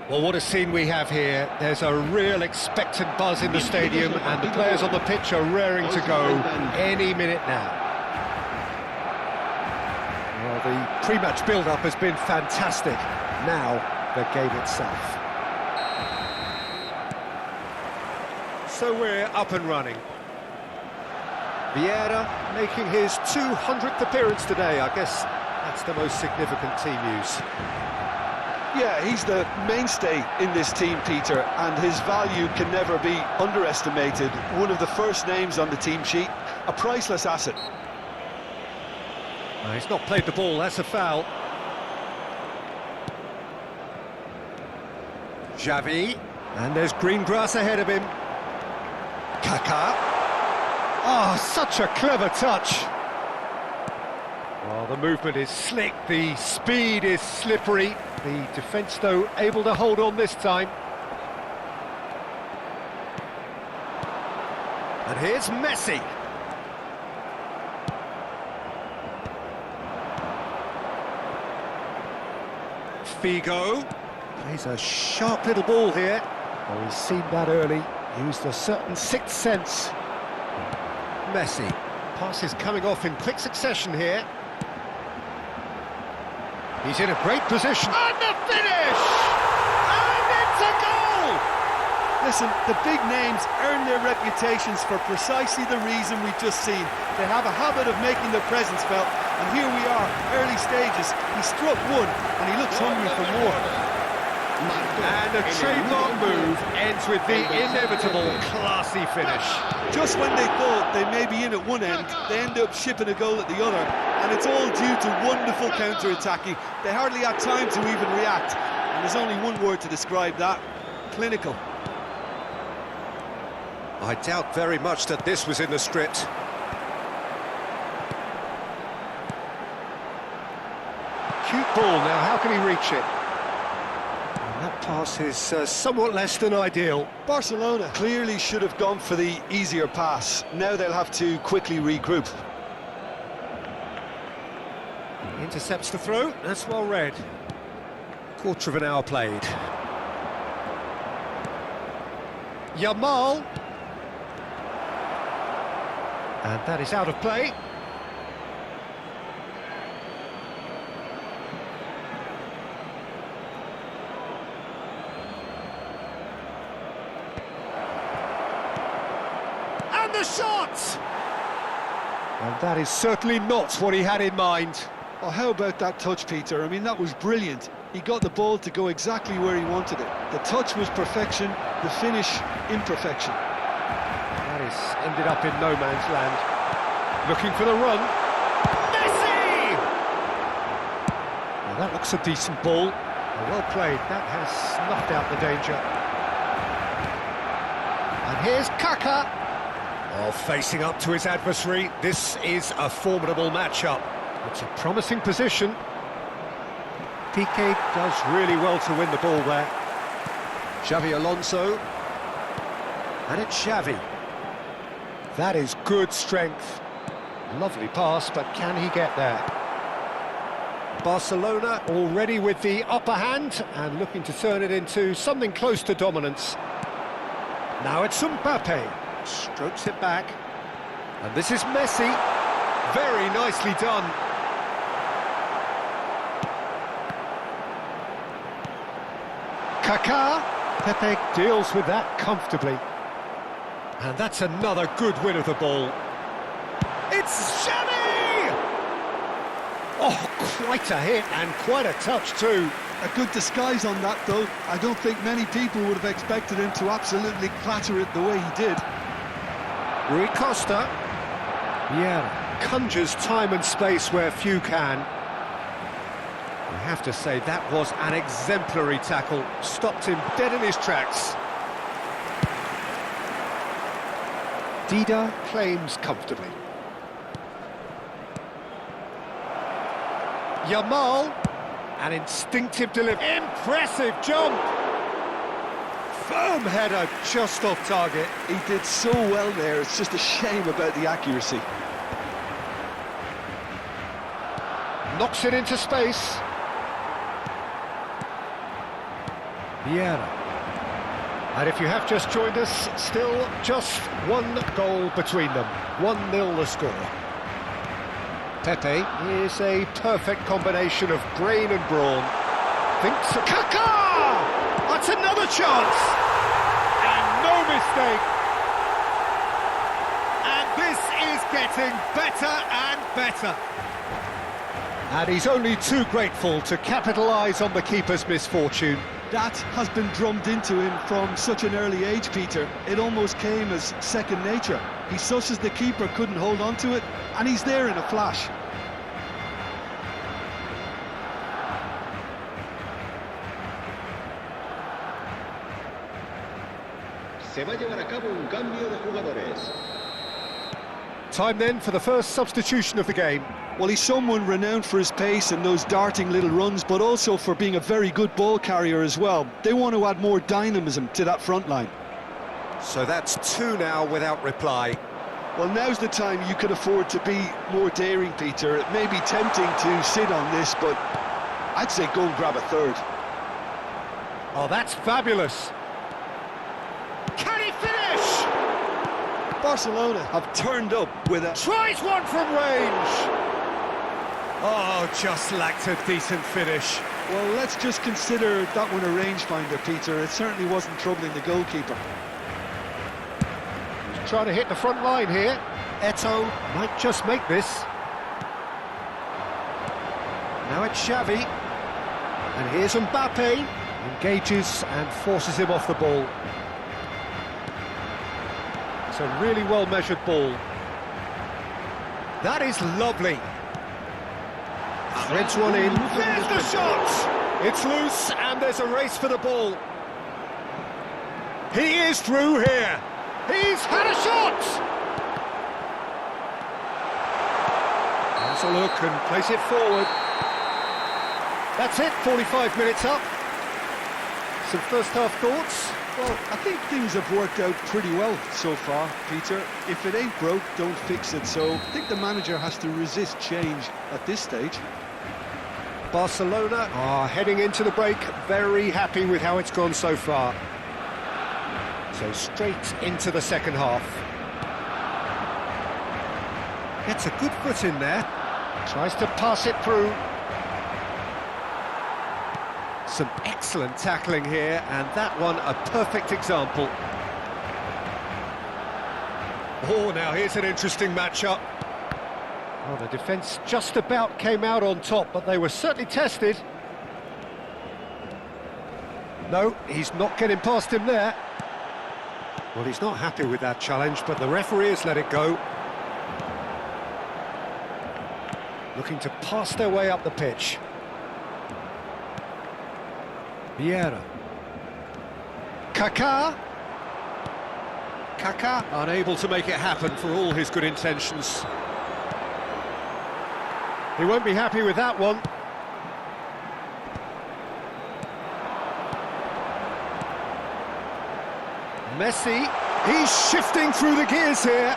Well, what a scene we have here. There's a real expectant buzz in the stadium, and the players on the pitch are raring to go any minute now. Well, the pre-match build-up has been fantastic. Now, the game itself. So we're up and running. Vieira making his 200th appearance today. I guess that's the most significant team news. Yeah, he's the mainstay in this team, Peter, and his value can never be underestimated. One of the first names on the team sheet, a priceless asset. He's not played the ball, that's a foul. Xavi, and there's green grass ahead of him. Kaká. Oh, such a clever touch. Well, the movement is slick, the speed is slippery. The defence, though, able to hold on this time. And here's Messi. Figo. Plays a sharp little ball here. Oh, he's seen that early. Used a certain sixth sense. Messi. Pass is coming off in quick succession here. He's in a great position. And the finish! And it's a goal! Listen, the big names earn their reputations for precisely the reason we've just seen. They have a habit of making their presence felt, and here we are, early stages. He struck one, and he looks hungry for more. And a trademark move ends with the inevitable classy finish. Just when they thought they may be in at one end, they end up shipping a goal at the other, and it's all due to wonderful counter-attacking. They hardly had time to even react, and there's only one word to describe that: clinical. I doubt very much that this was in the script. Cute ball now, how can he reach it? That pass is somewhat less than ideal. Barcelona clearly should have gone for the easier pass. Now they'll have to quickly regroup. Intercepts the throw, that's well read. Quarter of an hour played. Yamal. And that is out of play. And the shot! And that is certainly not what he had in mind. Oh, how about that touch, Peter? I mean, that was brilliant. He got the ball to go exactly where he wanted it. The touch was perfection, the finish imperfection. That is ended up in no man's land. Looking for the run. Messi! Well, that looks a decent ball. Well played. That has snuffed out the danger. And here's Kaká. Oh, facing up to his adversary. This is a formidable matchup. It's a promising position. Piqué does really well to win the ball there. Xavi Alonso. And it's Xavi. That is good strength. Lovely pass, but can he get there? Barcelona already with the upper hand and looking to turn it into something close to dominance. Now it's Mbappe. Strokes it back. And this is Messi. Very nicely done. Kaká. Pepe deals with that comfortably. And that's another good win of the ball. It's Xavi! Oh, quite a hit and quite a touch too. A good disguise on that, though. I don't think many people would have expected him to absolutely clatter it the way he did. Rui Costa. Yeah, conjures time and space where few can. I have to say, that was an exemplary tackle. Stopped him dead in his tracks. Dida claims comfortably. Yamal, an instinctive delivery. Impressive jump! Firm header just off target. He did so well there, it's just a shame about the accuracy. Knocks it into space. Vieira. And if you have just joined us, still just one goal between them. 1-0 the score. Pepe is a perfect combination of brain and brawn. Thinks Kaká! That's another chance! And no mistake! And this is getting better and better. And he's only too grateful to capitalise on the keeper's misfortune. That has been drummed into him from such an early age, Peter. It almost came as second nature. He susses the keeper couldn't hold on to it, and he's there in a flash. Se va a llevar a cabo un cambio de jugadores. Time then for the first substitution of the game. Well, he's someone renowned for his pace and those darting little runs, but also for being a very good ball carrier as well. They want to add more dynamism to that front line. So that's two now without reply. Well, now's the time you could afford to be more daring, Peter. It may be tempting to sit on this, but I'd say go and grab a third. Oh, that's fabulous. Can he finish? Barcelona have turned up with a... Tries one from range. Oh, just lacked a decent finish. Well, let's just consider that one a rangefinder, Peter. It certainly wasn't troubling the goalkeeper. He's trying to hit the front line here. Eto'o might just make this. Now it's Xavi. And here's Mbappe. Engages and forces him off the ball. It's a really well-measured ball. That is lovely. Threads one in. There's the shot! It's loose and there's a race for the ball. He is through here. He's had a shot! Has a look and plays it forward. That's it, 45 minutes up. Some first-half thoughts? Well, I think things have worked out pretty well so far, Peter. If it ain't broke, don't fix it. So I think the manager has to resist change at this stage. Barcelona are heading into the break, very happy with how it's gone so far. So straight into the second half. Gets a good foot in there. Tries to pass it through. Some excellent tackling here, and that one a perfect example. Oh, now here's an interesting matchup. Well, the defence just about came out on top, but they were certainly tested. No, he's not getting past him there. Well, he's not happy with that challenge, but the referee has let it go. Looking to pass their way up the pitch. Vieira. Kaká. Kaká unable to make it happen for all his good intentions. He won't be happy with that one. Messi, he's shifting through the gears here.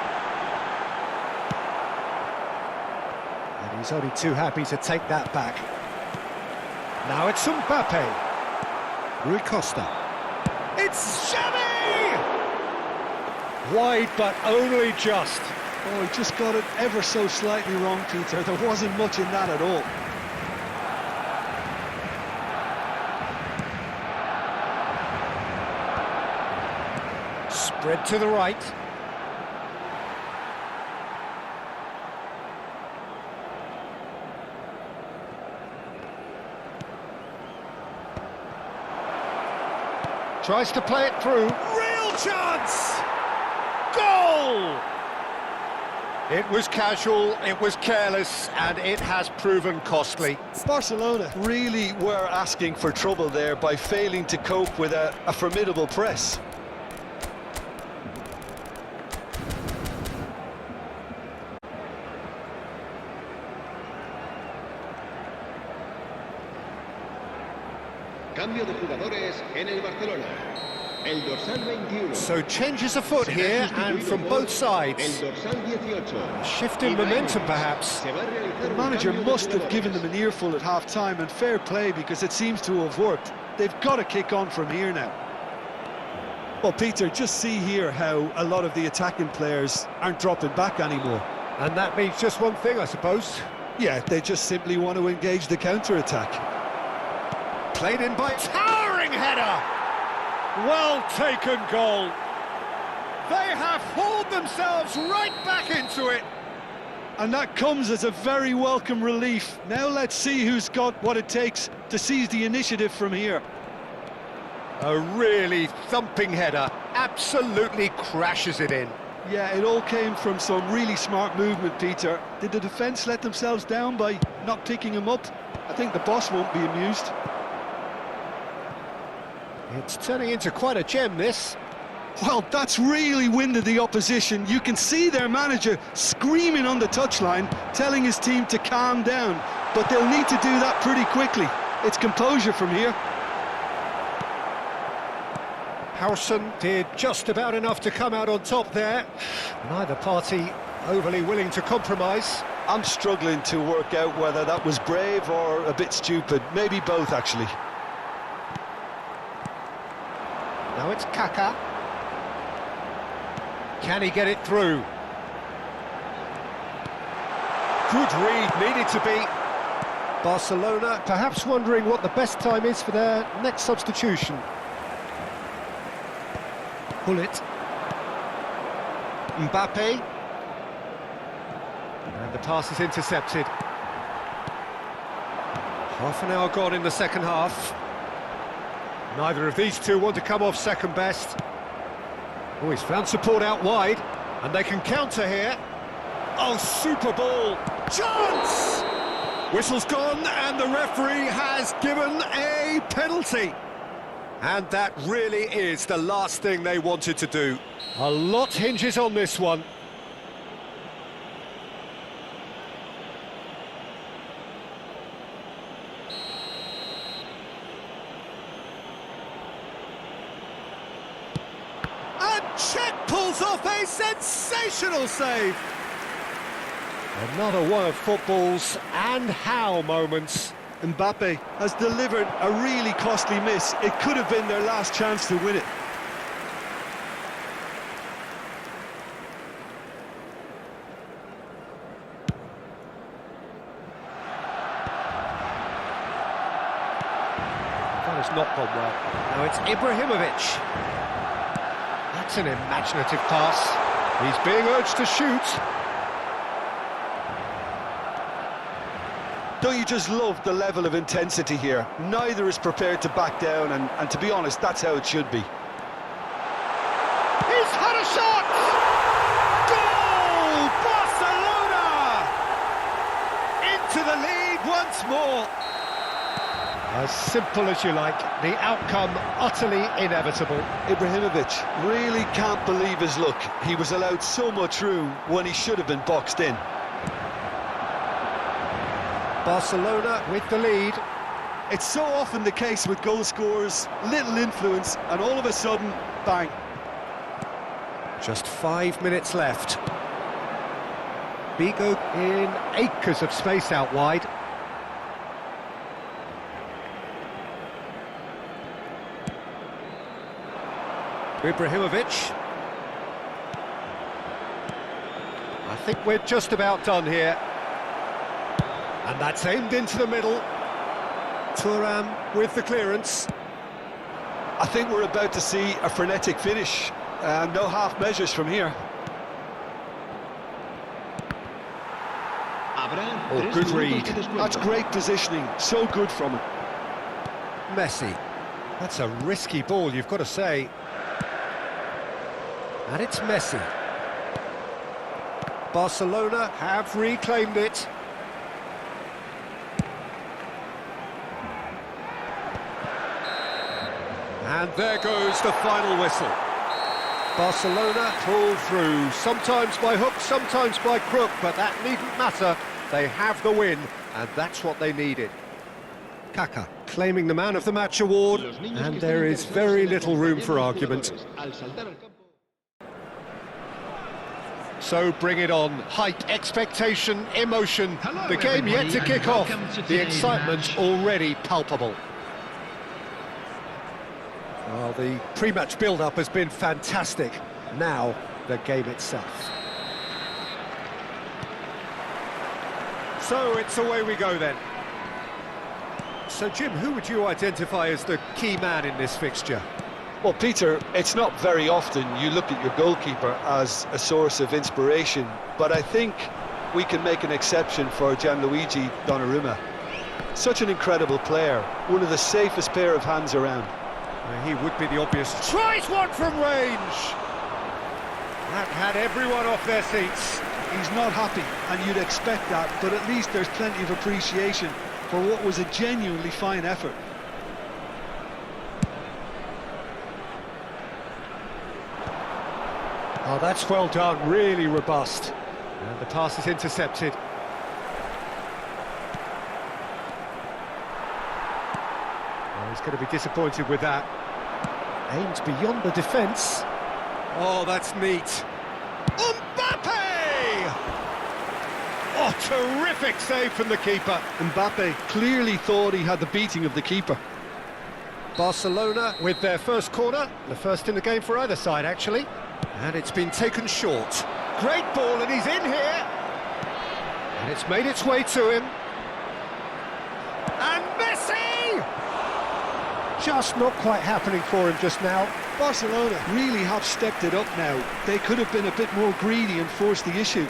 And he's only too happy to take that back. Now it's Mbappe. Rui Costa. It's Xavi! Wide, but only just. Oh, he just got it ever so slightly wrong, Peter. There wasn't much in that at all. Spread to the right. Tries to play it through. Real chance! Goal! It was casual, it was careless, and it has proven costly. Barcelona really were asking for trouble there by failing to cope with a formidable press. Cambio de jugadores en el Barcelona. El dorsal 21. So changes afoot here, and from both sides. El dorsal 18. Shift in momentum, perhaps. Se va a realizar The un manager cambio de must have jugadores. given them an earful at half-time, and fair play, because it seems to have worked. They've got to kick on from here now. Well, Peter, just see here how a lot of the attacking players aren't dropping back anymore. And that means just one thing, I suppose. Yeah, they just simply want to engage the counter-attack. Played in by towering header. Well taken goal. They have hauled themselves right back into it. And that comes as a very welcome relief. Now let's see who's got what it takes to seize the initiative from here. A really thumping header. Absolutely crashes it in. Yeah, it all came from some really smart movement, Peter. Did the defence let themselves down by not picking him up? I think the boss won't be amused. It's turning into quite a gem, this. Well, that's really winded the opposition. You can see their manager screaming on the touchline, telling his team to calm down. But they'll need to do that pretty quickly. It's composure from here. Howson did just about enough to come out on top there. Neither party overly willing to compromise. I'm struggling to work out whether that was brave or a bit stupid. Maybe both, actually. Now it's Kaka. Can he get it through? Good read, needed to be. Barcelona perhaps wondering what the best time is for their next substitution. Bullet. Mbappe. And the pass is intercepted. Half an hour gone in the second half. Neither of these two want to come off second best. Oh, he's found support out wide, and they can counter here. Oh, super ball. Chance! Whistle's gone, and the referee has given a penalty. And that really is the last thing they wanted to do. A lot hinges on this one. And Czech pulls off a sensational save. Another one of football's and how moments. Mbappe has delivered a really costly miss. It could have been their last chance to win it. That has not gone well. Now it's Ibrahimovic. That's an imaginative pass. He's being urged to shoot. Don't you just love the level of intensity here? Neither is prepared to back down, and to be honest, that's how it should be. He's had a shot! Goal! Barcelona! Into the lead once more. As simple as you like, the outcome utterly inevitable. Ibrahimovic really can't believe his luck. He was allowed so much room when he should have been boxed in. Barcelona with the lead. It's so often the case with goal scorers, little influence, and all of a sudden, bang. Just 5 minutes left. Bigo in acres of space out wide. Ibrahimovic. I think we're just about done here. And that's aimed into the middle. Thuram with the clearance. I think we're about to see a frenetic finish. No half measures from here. Oh, good read. That's great positioning. So good from him. Messi. That's a risky ball, you've got to say. And it's Messi. Barcelona have reclaimed it. And there goes the final whistle. Barcelona pull through, sometimes by hook, sometimes by crook, but that needn't matter. They have the win, and that's what they needed. Kaka claiming the Man of the Match award, and there is very little room for argument. So bring it on. Hype, expectation, emotion. The game yet to kick off. The excitement already palpable. Well, the pre-match build-up has been fantastic. Now, the game itself. So it's away we go then. So Jim, who would you identify as the key man in this fixture? Well, Peter, it's not very often you look at your goalkeeper as a source of inspiration, but I think we can make an exception for Gianluigi Donnarumma. Such an incredible player, one of the safest pair of hands around. He would be the obvious. Tries one from range! That had everyone off their seats. He's not happy, and you'd expect that, but at least there's plenty of appreciation for what was a genuinely fine effort. Oh, that's well done, really robust. And the pass is intercepted. Oh, he's going to be disappointed with that. Aimed beyond the defence. Oh, that's neat. Mbappe! Oh, terrific save from the keeper. Mbappe clearly thought he had the beating of the keeper. Barcelona with their first corner, the first in the game for either side, actually. And it's been taken short. Great ball, and he's in here. And it's made its way to him. And Messi! Just not quite happening for him just now. Barcelona really have stepped it up now. They could have been a bit more greedy and forced the issue.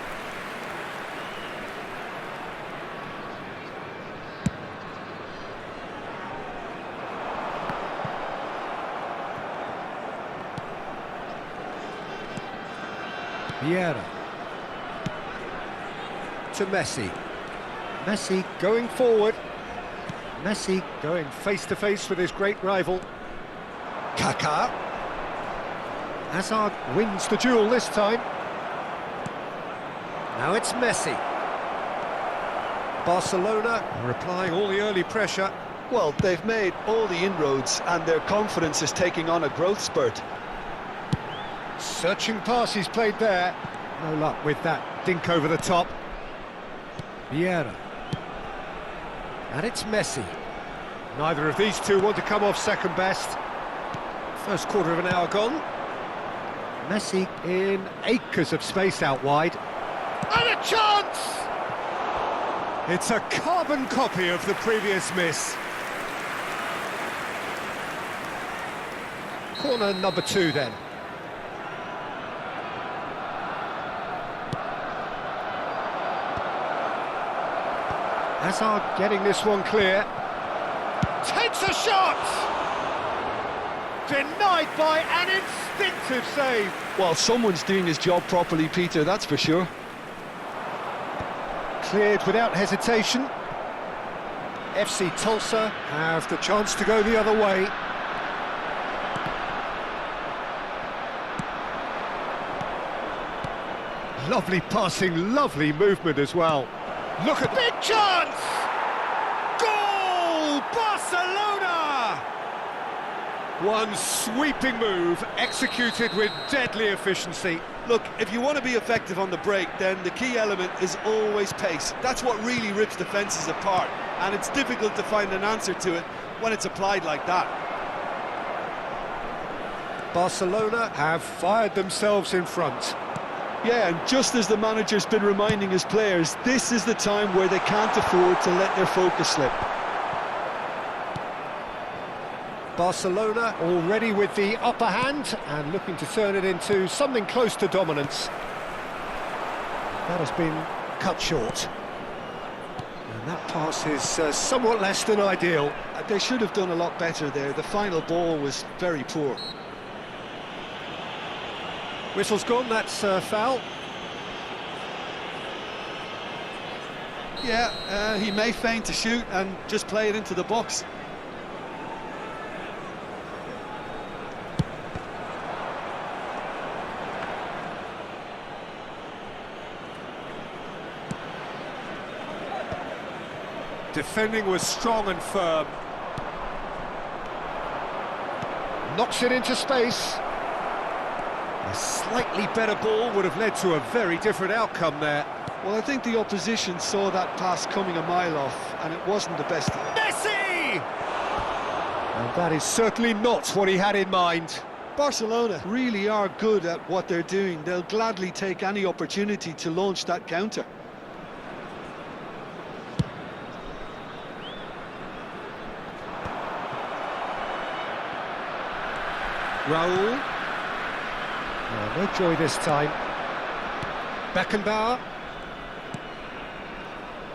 Vieira to Messi. Messi going forward. Messi going face-to-face with his great rival. Kaká. Hazard wins the duel this time. Now it's Messi. Barcelona are applying all the early pressure. Well, they've made all the inroads and their confidence is taking on a growth spurt. Searching pass he's played there. No luck with that dink over the top. Vieira. And it's Messi. Neither of these two want to come off second best. First quarter of an hour gone. Messi in acres of space out wide. And a chance! It's a carbon copy of the previous miss. Corner number 2 then. Hazard getting this one clear. Takes a shot! Denied by an instinctive save. Well, someone's doing his job properly, Peter, that's for sure. Cleared without hesitation. FC Tulsa have the chance to go the other way. Lovely passing, lovely movement as well. Look at big chance! Goal! Barcelona! One sweeping move, executed with deadly efficiency. Look, if you want to be effective on the break, then the key element is always pace. That's what really rips defences apart, and it's difficult to find an answer to it when it's applied like that. Barcelona have fired themselves in front. Yeah, and just as the manager's been reminding his players, this is the time where they can't afford to let their focus slip. Barcelona already with the upper hand and looking to turn it into something close to dominance. That has been cut short. And that pass is somewhat less than ideal. They should have done a lot better there. The final ball was very poor. Whistle's gone, that's foul. Yeah, he may feign to shoot and just play it into the box. Defending was strong and firm. knocks it into space. A slightly better ball would have led to a very different outcome there. Well, I think the opposition saw that pass coming a mile off, and it wasn't the best. Messi! And that is certainly not what he had in mind. Barcelona really are good at what they're doing. They'll gladly take any opportunity to launch that counter. Raul. Oh, no joy this time. Beckenbauer.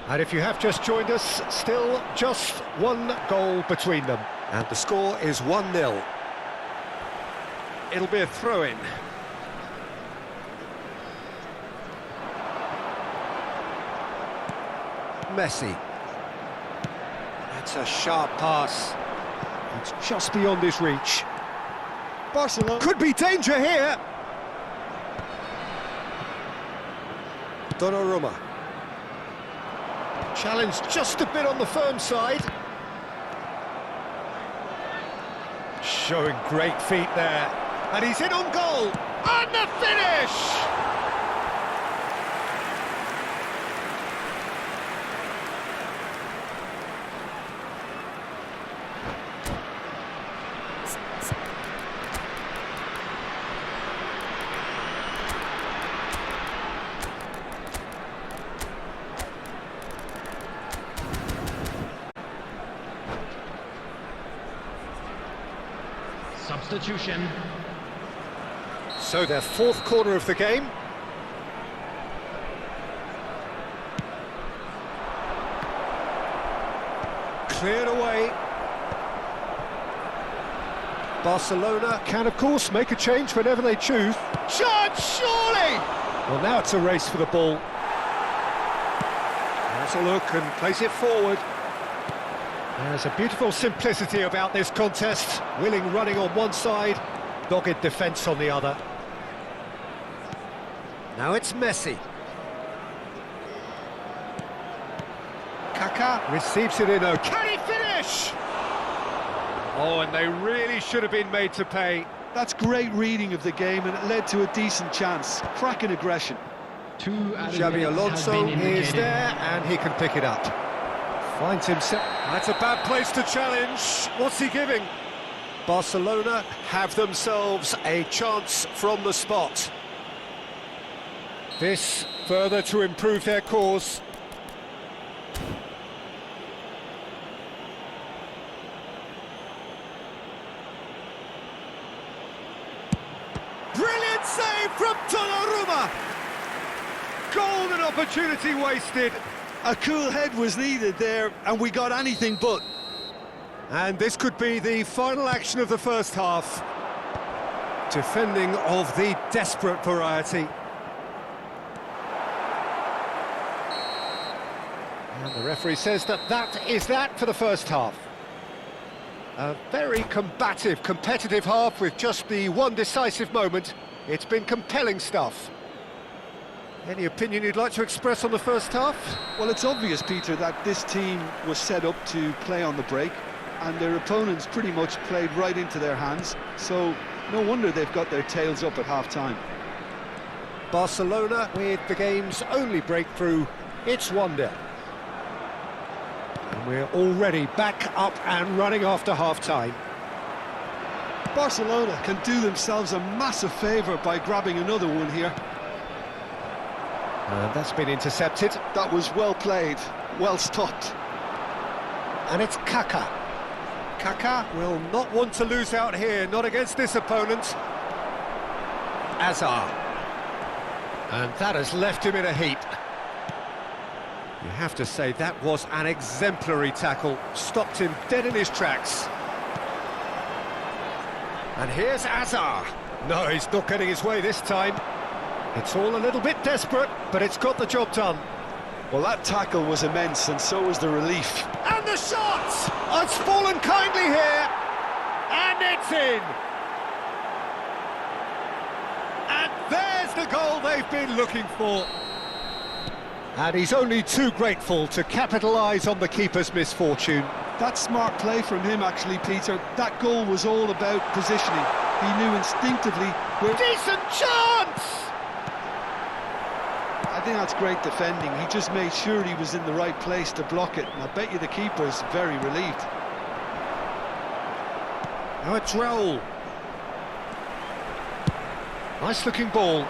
And if you have just joined us, still just one goal between them. And the score is 1-0. It'll be a throw-in. Messi. That's a sharp pass. It's just beyond his reach. Barcelona Could be danger here. Donnarumma. Challenge just a bit on the firm side. Showing great feet there. And he's in on goal. And the finish! Substitution. So their fourth corner of the game. Cleared away. Barcelona can, of course, make a change whenever they choose. Chance, surely! Well, now it's a race for the ball. Has a look and plays it forward. There's a beautiful simplicity about this contest. Willing running on one side, dogged defence on the other. Now it's Messi. Kaká receives it in. Can he finish? Oh, and they really should have been made to pay. That's great reading of the game, and it led to a decent chance. Cracking aggression. Xabi Alonso is there, and he can pick it up. Finds himself. That's a bad place to challenge. What's he giving? Barcelona have themselves a chance from the spot. This further to improve their cause. Brilliant save from Donnarumma! Golden opportunity wasted. A cool head was needed there, and we got anything but. And this could be the final action of the first half. Defending of the desperate variety. And the referee says that that is that for the first half. A very combative, competitive half with just the one decisive moment. It's been compelling stuff. Any opinion you'd like to express on the first half? Well, it's obvious, Peter, that this team was set up to play on the break, and their opponents pretty much played right into their hands, so no wonder they've got their tails up at half-time. Barcelona with the game's only breakthrough. It's 1-0. And we're already back up and running after half-time. Barcelona can do themselves a massive favour by grabbing another one here. And that's been intercepted. That was well played, well stopped. And it's Kaká. Kaká will not want to lose out here, not against this opponent. Hazard. And that has left him in a heap. You have to say that was an exemplary tackle. Stopped him dead in his tracks. And here's Hazard. No, he's not getting his way this time. It's all a little bit desperate, but it's got the job done. Well, that tackle was immense, and so was the relief. And the shot! It's fallen kindly here. And it's in. And there's the goal they've been looking for. And he's only too grateful to capitalise on the keeper's misfortune. That's smart play from him, actually, Peter. That goal was all about positioning. He knew instinctively where... Decent chance! I think that's great defending. He just made sure he was in the right place to block it, and I bet you the keeper's very relieved. Now it's Raul. Nice looking ball.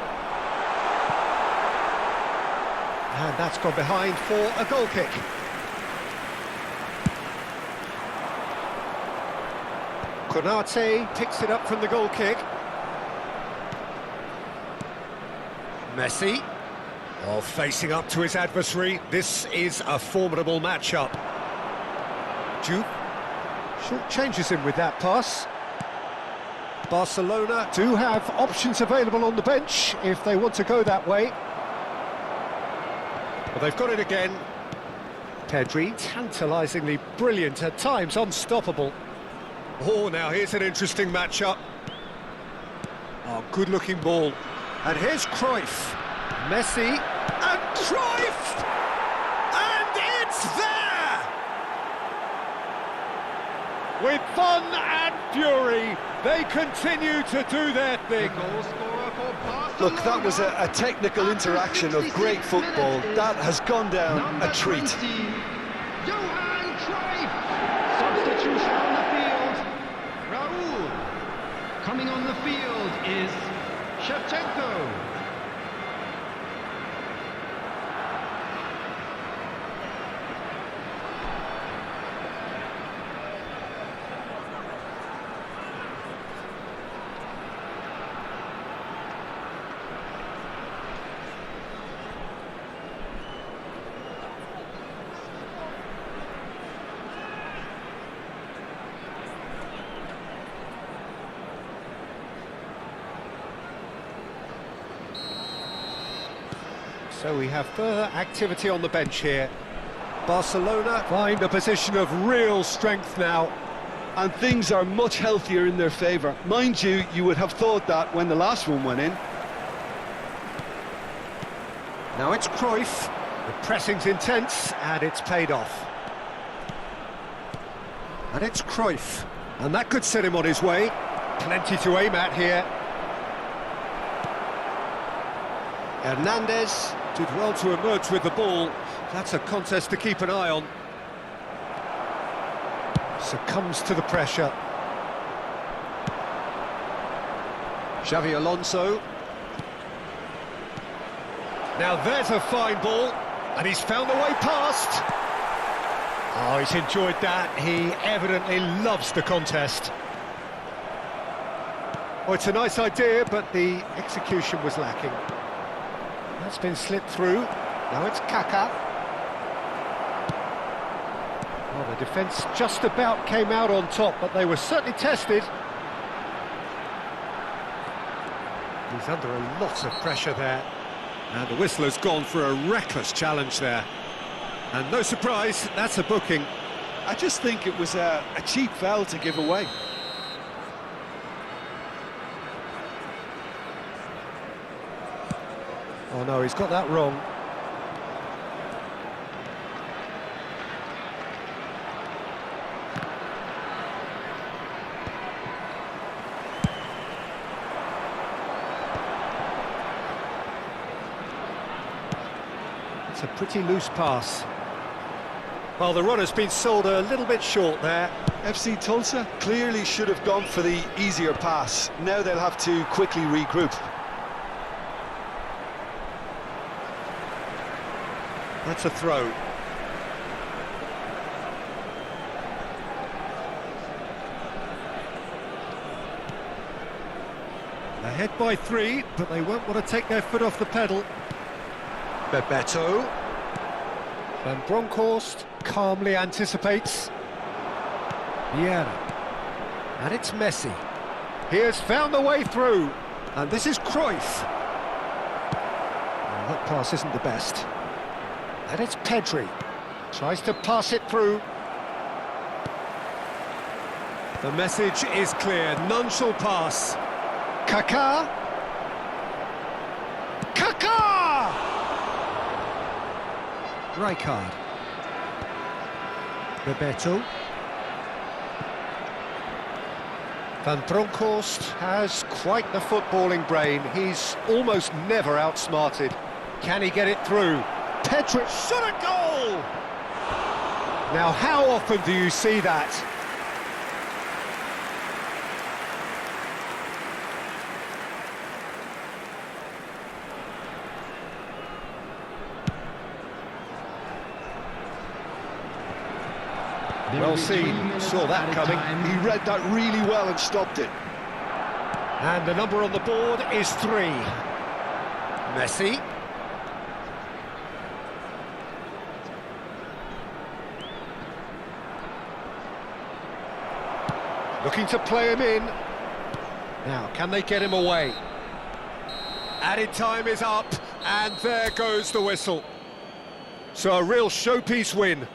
And that's gone behind for a goal kick. Konate picks it up from the goal kick. Messi. Oh, facing up to his adversary. This is a formidable matchup. Duke short changes him with that pass. Barcelona do have options available on the bench if they want to go that way. Well, they've got it again. Pedri, tantalisingly brilliant, at times unstoppable. Oh, now here's an interesting matchup. Oh, good-looking ball. And here's Cruyff. Messi, and Cruyff! And it's there! With fun and fury, they continue to do their thing. Look, that was a technical interaction of great football. That has gone down a treat. Johan Cruyff. Substitution on the field. Raul. Coming on the field is Shevchenko. So we have further activity on the bench here. Barcelona find a position of real strength now. And things are much healthier in their favour. Mind you, you would have thought that when the last one went in. Now it's Cruyff. The pressing's intense, and it's paid off. And it's Cruyff. And that could set him on his way. Plenty to aim at here. Hernandez did well to emerge with the ball. That's a contest to keep an eye on. Succumbs to the pressure. Xavi Alonso. Now there's a fine ball, and he's found the way past. Oh, he's enjoyed that. He evidently loves the contest. Oh, it's a nice idea, but the execution was lacking. That's been slipped through. Now it's Kaká. Well, the defence just about came out on top, but they were certainly tested. He's under a lot of pressure there. And the whistler's gone for a reckless challenge there. And no surprise, that's a booking. I just think it was a cheap foul to give away. Oh no, he's got that wrong. It's a pretty loose pass. Well, the runner's been sold a little bit short there. FC Tulsa clearly should have gone for the easier pass. Now they'll have to quickly regroup. That's a throw. Ahead by 3, but they won't want to take their foot off the pedal. Bebeto. Van Bronckhorst calmly anticipates. Vieira. And it's Messi. He has found the way through. And this is Cruyff. Well, that pass isn't the best. And it's Pedri. Tries to pass it through. The message is clear. None shall pass. Kaká. Kaká! Rijkaard. Bebeto. Van Bronckhorst has quite the footballing brain. He's almost never outsmarted. Can he get it through? Petric shot at goal! Now, how often do you see that? Well seen, saw that coming. He read that really well and stopped it. And the number on the board is 3. Messi. Looking to play him in. Now, can they get him away? Added time is up, and there goes the whistle. So a real showpiece win.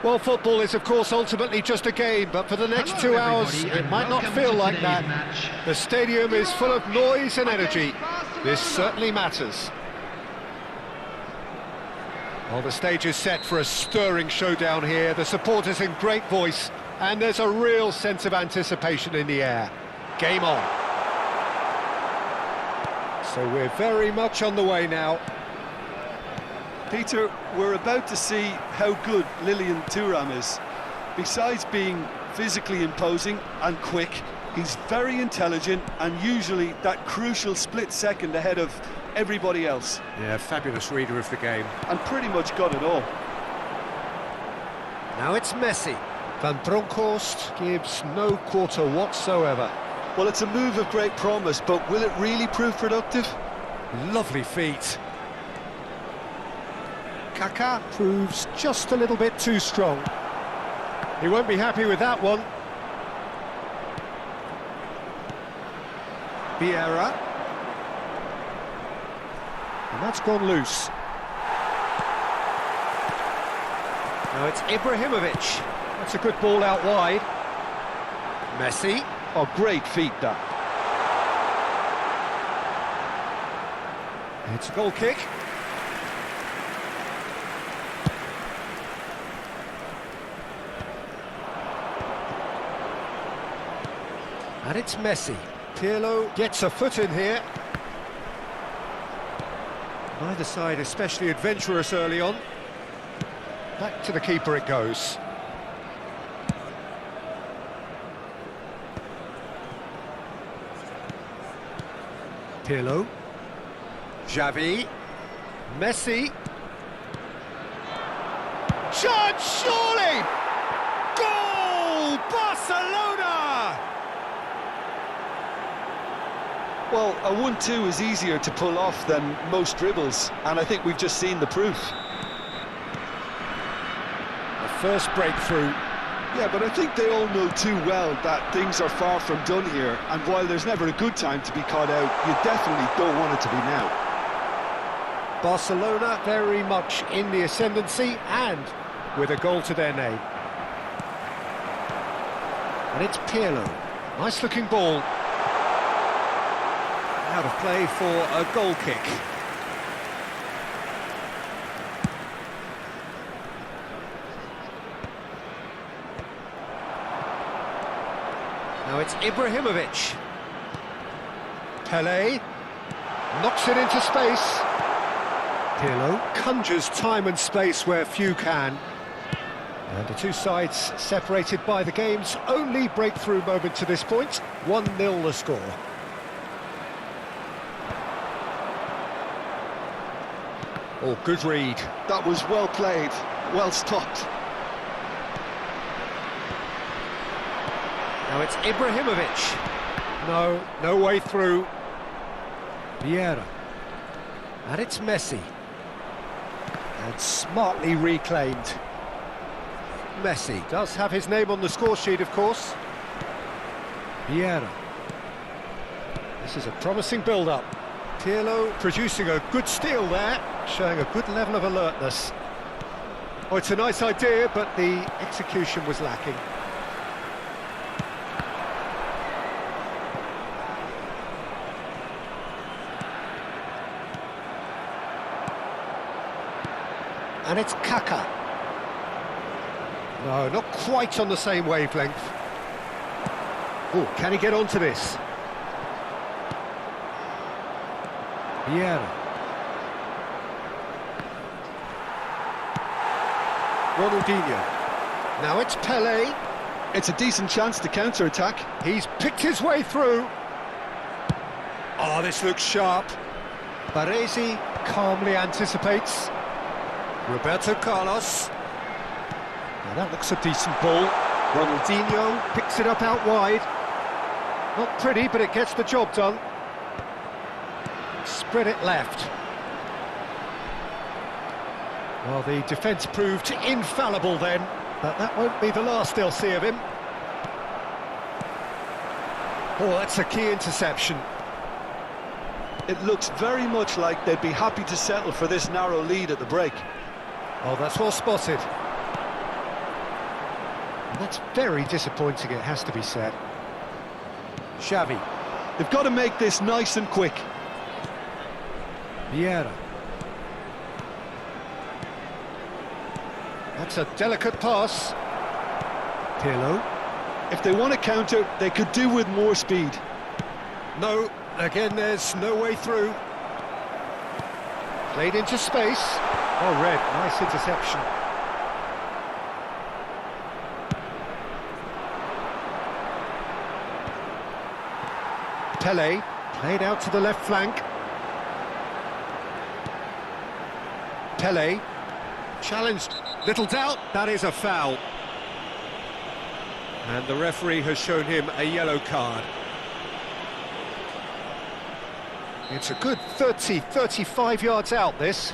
Well, football is, of course, ultimately just a game, but for the next 2 hours, it might not feel like that. The stadium is full of noise and energy. This certainly matters. Well, the stage is set for a stirring showdown here. The supporters in great voice, and there's a real sense of anticipation in the air. Game on. So we're very much on the way now. Peter, we're about to see how good Lilian Thuram is. Besides being physically imposing and quick, he's very intelligent and usually that crucial split second ahead of everybody else. Yeah, fabulous reader of the game. And pretty much got it all. Now it's Messi. Van Bronckhorst gives no quarter whatsoever. Well, it's a move of great promise, but will it really prove productive? Lovely feet. Kaká proves just a little bit too strong. He won't be happy with that one. Vieira. And that's gone loose. Now it's Ibrahimovic. That's a good ball out wide. Messi. Oh, great feet, that. It's a goal kick. And it's Messi. Pirlo gets a foot in here. Neither side especially adventurous early on. Back to the keeper it goes. Pirlo. Xavi. Messi. Shot, surely! Goal! Barcelona! Well, a 1-2 is easier to pull off than most dribbles, and I think we've just seen the proof. The first breakthrough. Yeah, but I think they all know too well that things are far from done here, and while there's never a good time to be caught out, you definitely don't want it to be now. Barcelona very much in the ascendancy and with a goal to their name. And it's Pirlo. Nice looking ball. Out of play for a goal kick. Now it's Ibrahimovic. Pelé knocks it into space. Pirlo conjures time and space where few can. And the two sides separated by the game's only breakthrough moment to this point. 1-0 the score. Oh, good read. That was well played, well stopped. Now it's Ibrahimovic. No way through. Vieira. And it's Messi. And smartly reclaimed. Messi does have his name on the score sheet, of course. Vieira. This is a promising build-up. Pirlo producing a good steal there, showing a good level of alertness. Oh, it's a nice idea, but the execution was lacking. And it's Kaká. No, not quite on the same wavelength. Oh, can he get onto this? Vieira. Ronaldinho. Now it's Pelé. It's a decent chance to counter-attack. He's picked his way through. Oh, this looks sharp. Baresi calmly anticipates. Roberto Carlos. Now that looks a decent ball. Ronaldinho picks it up out wide. Not pretty, but it gets the job done. Spread it left. Well, the defence proved infallible then, but that won't be the last they'll see of him. Oh, that's a key interception. It looks very much like they'd be happy to settle for this narrow lead at the break. Oh, that's well spotted. That's very disappointing, it has to be said. Xavi. They've got to make this nice and quick. Vieira. That's a delicate pass. Pirlo. If they want to counter, they could do with more speed. No, again there's no way through. Played into space. Oh, red, nice interception. Pelé, played out to the left flank. Pelé, challenged, little doubt, that is a foul. And the referee has shown him a yellow card. It's a good 30-35 yards out, this.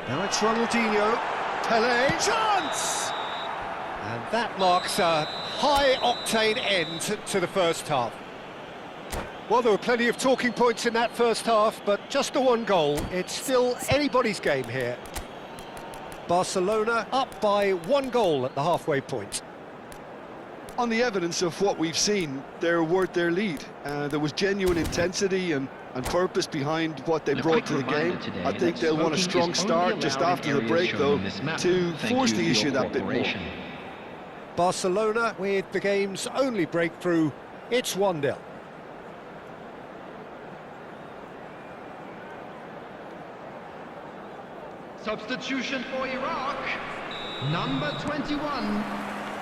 Now it's Ronaldinho. Pelé, chance! And that marks a high-octane end to the first half. Well, there were plenty of talking points in that first half, but just the one goal. It's still anybody's game here. Barcelona up by 1 goal at the halfway point. On the evidence of what we've seen, they're worth their lead. There was genuine intensity and purpose behind what they brought to the game. I think they'll want a strong start just after the break, though, to force the issue that bit more. Barcelona with the game's only breakthrough. It's 1-0. Substitution for Iraq, number 21,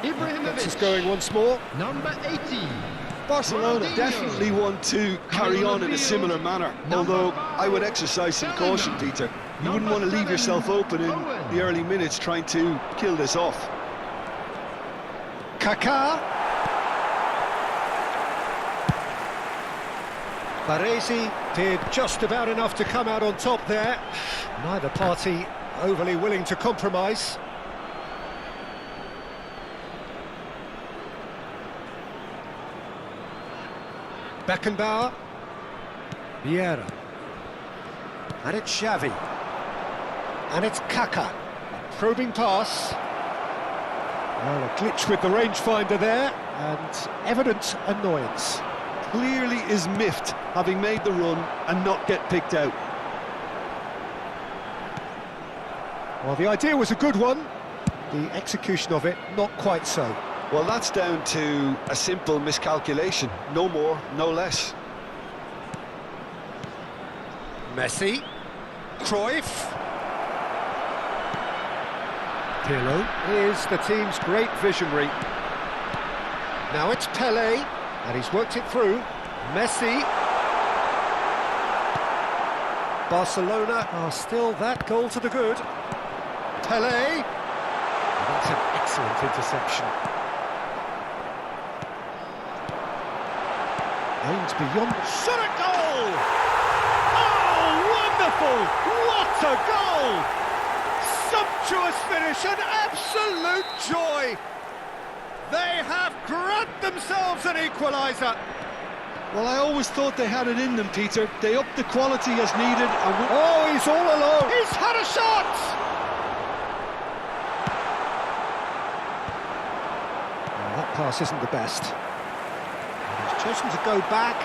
Ibrahimovic. Gets us going once more. Number 18. Barcelona definitely want to carry on in a similar manner, although I would exercise some caution, Peter. You wouldn't want to leave yourself open in the early minutes trying to kill this off. Kaká. Baresi did just about enough to come out on top there. Neither party overly willing to compromise. Beckenbauer. Vieira. And it's Xavi. And it's Kaká. Probing pass. Well, a glitch with the rangefinder there, and evident annoyance. Clearly is miffed, having made the run and not get picked out. Well, the idea was a good one. The execution of it, not quite so. Well, that's down to a simple miscalculation. No more, no less. Messi. Cruyff. Pirlo is the team's great visionary. Now it's Pelé, and he's worked it through. Messi. Barcelona are still that goal to the good. Pelé. And that's an excellent interception. Aims beyond. Shot at goal! Oh, wonderful! What a goal! Sumptuous finish, an absolute joy! They have grabbed themselves an equaliser. Well, I always thought they had it in them, Peter. They upped the quality as needed. And oh, he's all alone. He's had a shot! Well, that pass isn't the best. And he's chosen to go back.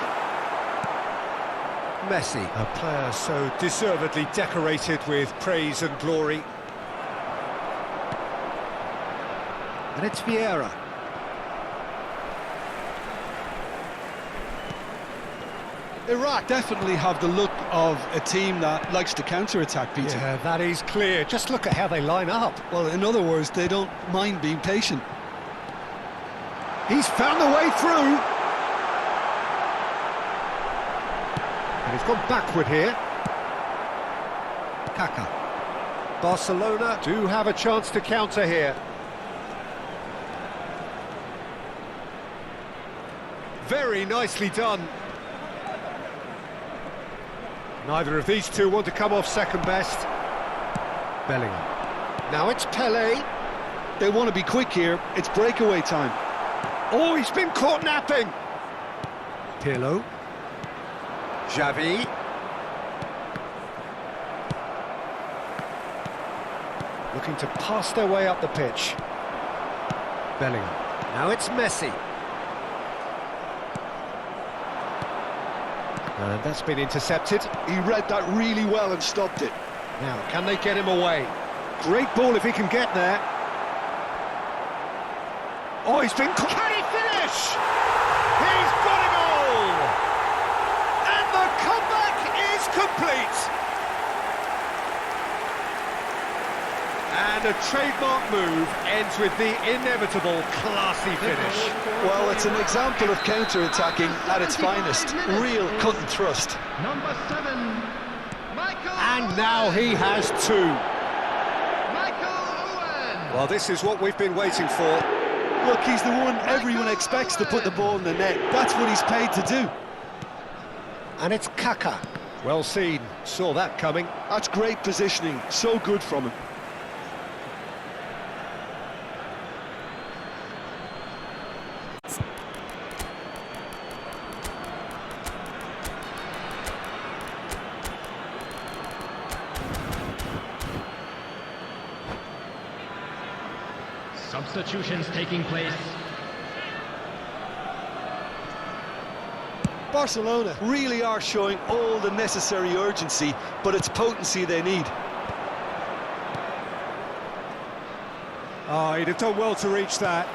Messi, a player so deservedly decorated with praise and glory. And it's Vieira. Iraq definitely have the look of a team that likes to counter-attack, Peter. Yeah, that is clear. Just look at how they line up. Well, in other words, they don't mind being patient. He's found the way through. And he's gone backward here. Kaka. Barcelona do have a chance to counter here. Very nicely done. Neither of these two want to come off second best. Bellingham. Now it's Pelé. They want to be quick here. It's breakaway time. Oh, he's been caught napping. Pirlo. Xavi. Looking to pass their way up the pitch. Bellingham. Now it's Messi. And that's been intercepted. He read that really well and stopped it. Now, can they get him away? Great ball if he can get there. Oh, he's been caught. Can he finish? He's got a goal! And the comeback is complete. And a trademark move ends with the inevitable classy finish. Well, it's an example of counter-attacking at its finest. Real cut and thrust. Number 7, Michael And now he has two. Michael Owen. Well, this is what we've been waiting for. Look, he's the one everyone expects to put the ball in the net. That's what he's paid to do. And it's Kaka. Well seen. Saw that coming. That's great positioning. So good from him. Substitutions taking place. Barcelona really are showing all the necessary urgency, but it's potency they need. Oh, he'd have done well to reach that.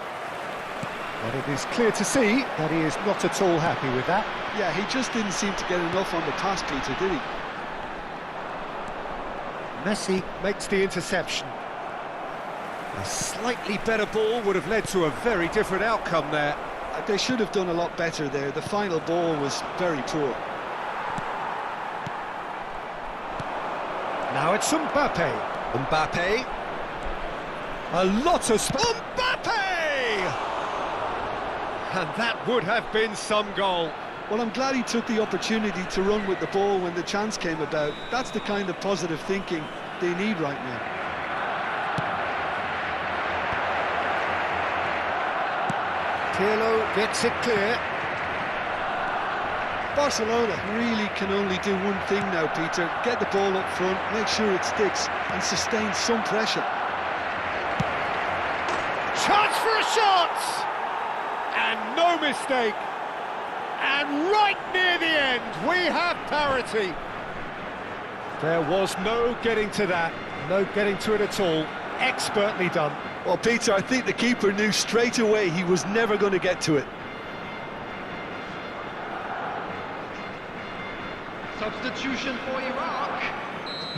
But it is clear to see that he is not at all happy with that. Yeah, he just didn't seem to get enough on the pass, Peter, did he? Messi makes the interception. A slightly better ball would have led to a very different outcome there. They should have done a lot better there. The final ball was very poor. Now it's Mbappe. Mbappe. A lot of Mbappe! And that would have been some goal. Well, I'm glad he took the opportunity to run with the ball when the chance came about. That's the kind of positive thinking they need right now. Pirlo gets it clear. Barcelona really can only do one thing now, Peter. Get the ball up front, make sure it sticks, and sustain some pressure. Chance for a shot! And no mistake. And right near the end, we have parity. There was no getting to that. No getting to it at all. Expertly done. Well, Peter, I think the keeper knew straight away he was never going to get to it. Substitution for Iraq.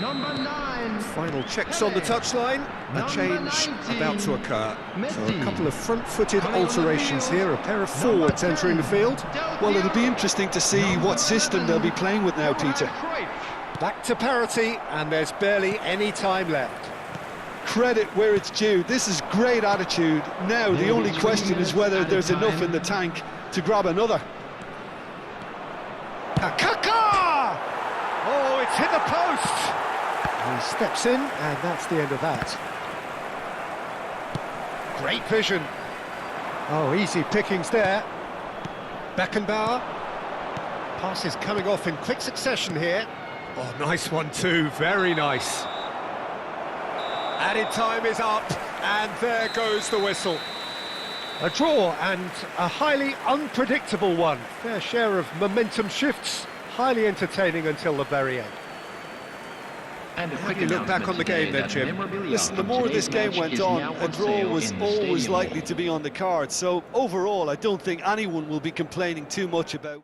Number 9. Final checks on the touchline. A Number change 19, about to occur. So Messi. a couple of front-footed Coming on the alterations field. here. A pair of Number forwards 10, entering the field. Well, it'll be interesting to see what system they'll be playing with now, Peter. Back to parity, and there's barely any time left. Credit where it's due. This is great attitude. Now, the only question is whether there's enough in the tank to grab another. Kaka! Oh, it's hit the post! He steps in, and that's the end of that. Great vision. Oh, easy pickings there. Beckenbauer. Pass is coming off in quick succession here. Oh, nice one too, very nice. Added time is up, and there goes the whistle. A draw, and a highly unpredictable one. Fair share of momentum shifts, highly entertaining until the very end. And a How quick do you look back announcement on the game today then, that Jim? memorabilia Listen, the from more today's this game match went is on, now a draw sale was in the always stadium. likely to be on the card. So overall, I don't think anyone will be complaining too much about